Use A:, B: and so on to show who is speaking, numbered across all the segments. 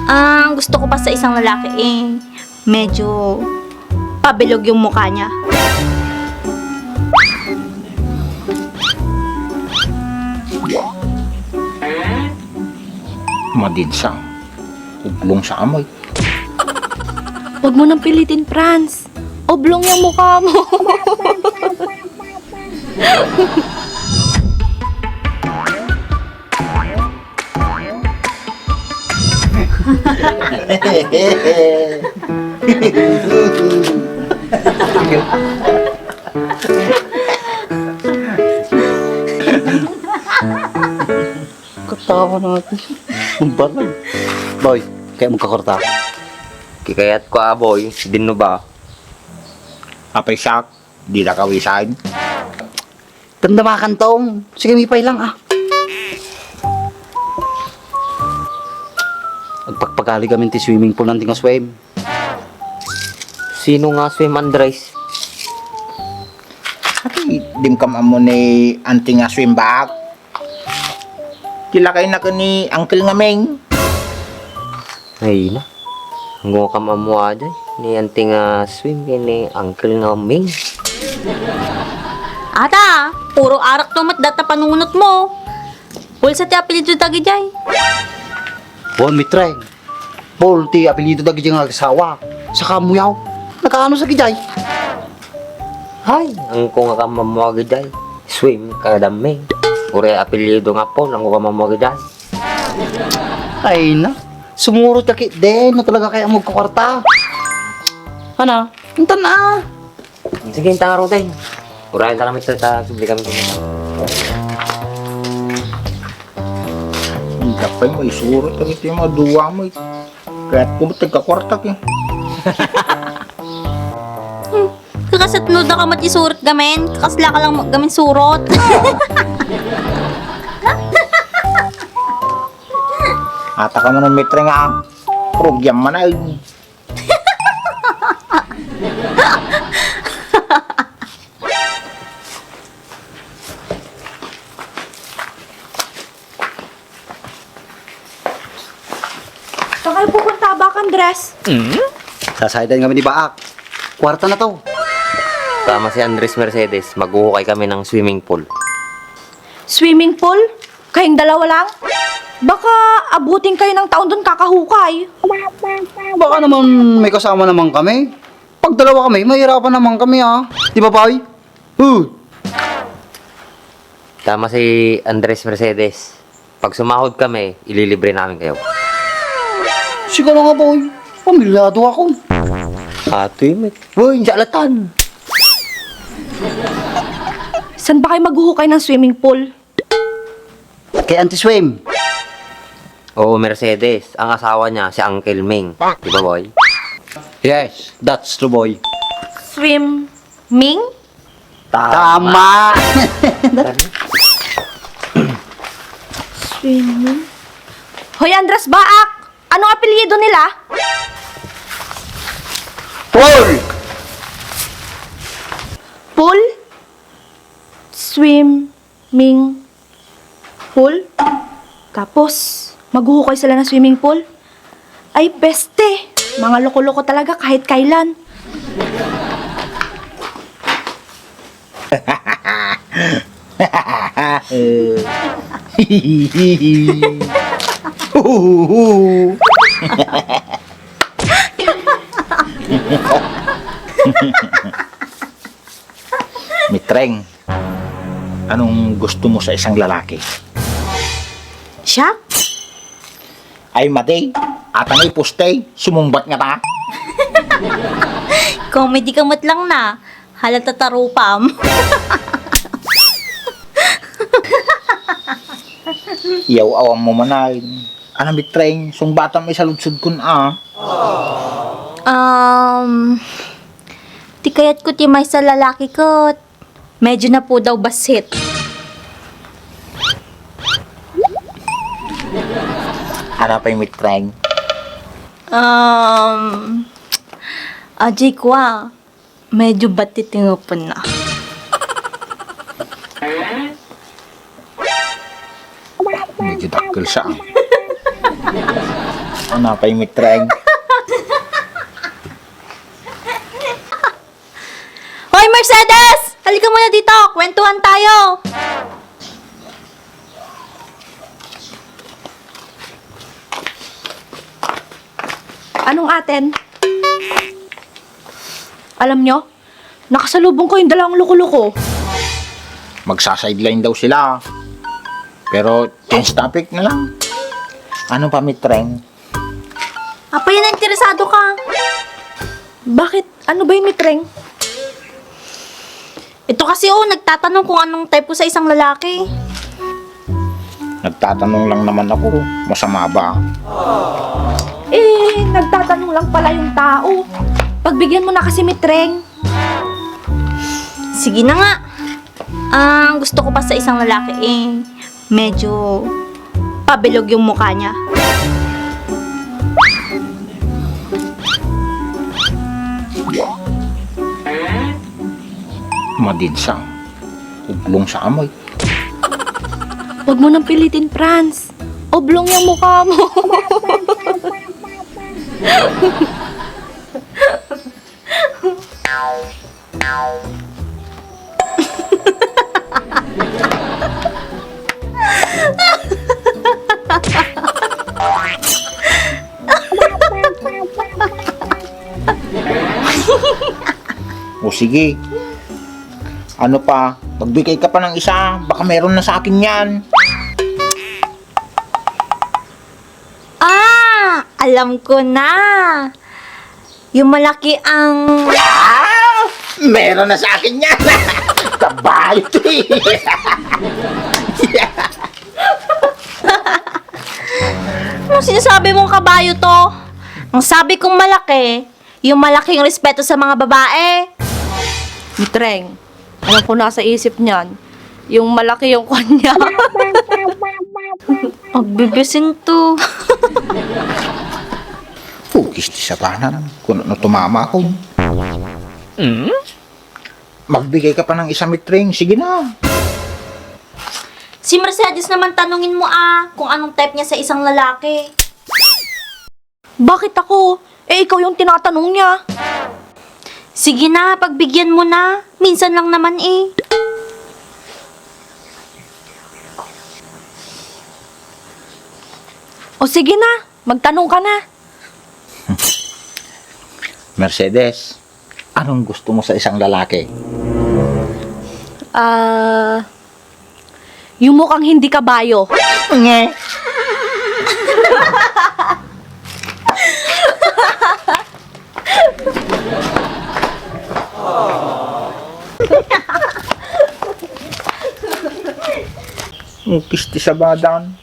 A: Ang gusto ko pa sa isang lalaki medyo pabilog yung mukha niya.
B: Madinsa. Ublong sa amoy.
C: Huwag mo nang pilitin, Franz. Oblong yung mukha mo.
D: Katawa natin. Ang balag. Boy, kaya magkakorta.
E: Kikayat ko boy, din no ba?
B: Apay sak. Di na kawisain.
D: Ganda mga kantong. Sige, mipay lang ah. Magpagpagali kami ti swimming pool nanting swim.
E: Sino nga swim Andres?
B: Ati, dim kam amo ni anting nga swim back. Kilakay na ka ni Uncle nga Meng.
E: Ay na. Ngo ka mamua dyan. Ni anting swim ni Uncle nga Ming.
A: Ata, puro arak tomat data panunot mo. Pulsa ti apelido tagi jay.
D: Bon, mitreng. Paul, ti apelido dagi diyang asawa. Saka muyaw. Nakaano sa gijay.
E: Hay, ang ko nga ka mamua gajay. Swim kadaming. Ure apelyido nga po, lang ko ka mamua gajay.
D: Ay na. Sumurot ka kit din. Na talaga kaya magkakwarta. Ano? Intan na.
E: Sige, yung tanga rotin. Urayan ka namin sa subli kami.
B: Ang kapay mo, isurot ka ito yung mga duwa mo. Kaya't pumatag ka kwartak eh.
A: Kakasatnud na ka mat isurot gamen. Kakasla ka lang gamen surot.
B: Ata ka mo ng mitre nga. Program man ay.
C: Saan kayo pupunta ba, Andres?
D: Sasaydan kami ni Baak. Kwarta na to.
E: Tama si Andres Mercedes, maghuhukay kami ng swimming pool.
C: Swimming pool? Kayong dalawa lang? Baka abutin kayo ng taon doon kakahukay.
D: Baka naman may kasama naman kami. Pag dalawa kami, mahirapan naman kami ah. Di ba, Pai?
E: Tama si Andres Mercedes. Pag sumahod kami, ililibre namin kayo.
D: Sige na nga, boy. Pamilyado ako.
E: Atoy, met. Boy, jalatan.
C: Saan ba kayo maghuhukay ng swimming pool?
D: Kay anti-swim.
E: Oo, Mercedes. Ang asawa niya, si Uncle Ming. Di ba, boy?
D: Yes, that's true, boy.
C: Swimming?
D: Tama!
C: Swimming? Hoy, Andres Baak! Anong apelyido nila?
D: Paul!
C: Pool? Swimming pool? Tapos, maghuhukay sila ng swimming pool? Ay, peste! Mga loko-loko talaga kahit kailan.
B: Mitreng, anong gusto mo sa isang lalaki?
A: Siya?
B: Ay maday, atangay postay, sumungbat nga ta.
A: Comedy kamot lang na. Halata tarupam.
B: Iyaw awang mo manay. Ano mitreng, sung bata may saludsud kun ah.
A: Ti kayat ko ti may sa lalaki ko. Medyo na po daw basit.
B: Ano pa yung mitreng?
A: Ajay ko medyo batitingopon na.
B: Medyo dakkel siya. Ano pa yung mitreng?
A: Hoy, Mercedes! Halika muna dito. Kwentuhan tayo.
C: Anong atin? Alam nyo, nakasalubong ko yung dalawang loko-loko.
B: Magsa-sideline daw sila. Pero change topic na lang. Ano pa mitreng?
A: Apa yan, interesado ka?
C: Bakit? Ano ba yung mitreng?
A: Ito kasi nagtatanong kung anong type ko sa isang lalaki.
B: Nagtatanong lang naman ako. Masama ba?
C: Nagtatanong lang pala yung tao. Pagbigyan mo na kasi mitreng.
A: Sige na nga. Ang gusto ko pa sa isang lalaki medyo pabilog yung mukha niya.
B: Madinsang. Ublong sa amoy.
C: Huwag mo nang pilitin, Franz. Oblong yung mukha mo.
B: O sige. Ano pa? Magbigay ka pa ng isa. Baka meron na sa akin yan.
A: Alam ko na. Yung malaki ang...
B: Meron na sa akin yan. Kabayo to eh.
A: Ano sinasabi mong kabayo to? Ang sabi kong malaki, yung malaking respeto sa mga babae.
C: Mitreng, alam ko nasa isip niyan. Yung malaki yung kanya.
A: Magbibisin to.
B: Pugis di sa panan. Kung ano tumama ko. Magbigay ka pa ng isang mitreng. Sige na.
A: Si Mercedes naman tanungin mo kung anong type niya sa isang lalaki.
C: Bakit ako? Ikaw yung tinatanong niya.
A: Sige na, pagbigyan mo na. Minsan lang naman
C: O sige na, magtanong ka na.
B: Mercedes, anong gusto mo sa isang lalaki?
C: Yung mukhang hindi kabayo.
B: Nge. Kisti sa badan.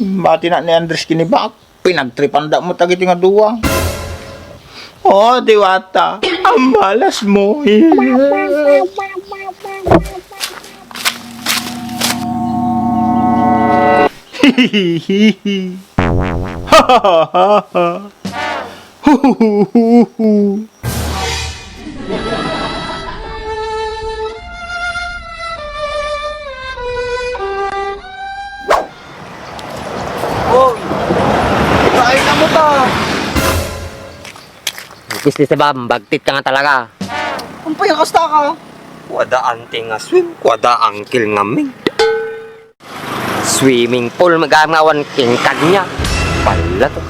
B: Mati na ni Andres kinibak. Pinagtripanda mo tagiti nga duwa. Oh, diwata. Ang malas mo. Hihihihi. Ha ha ha ha. Hu hu hu hu. Kain na mo ta.
E: Kisti sa bam, bagtit ka nga talaga.
B: Ang payakasta ka.
E: Wada anting nga swim, wada angkil nga ming. Swimming pool, magawangan king kanya. Pala to.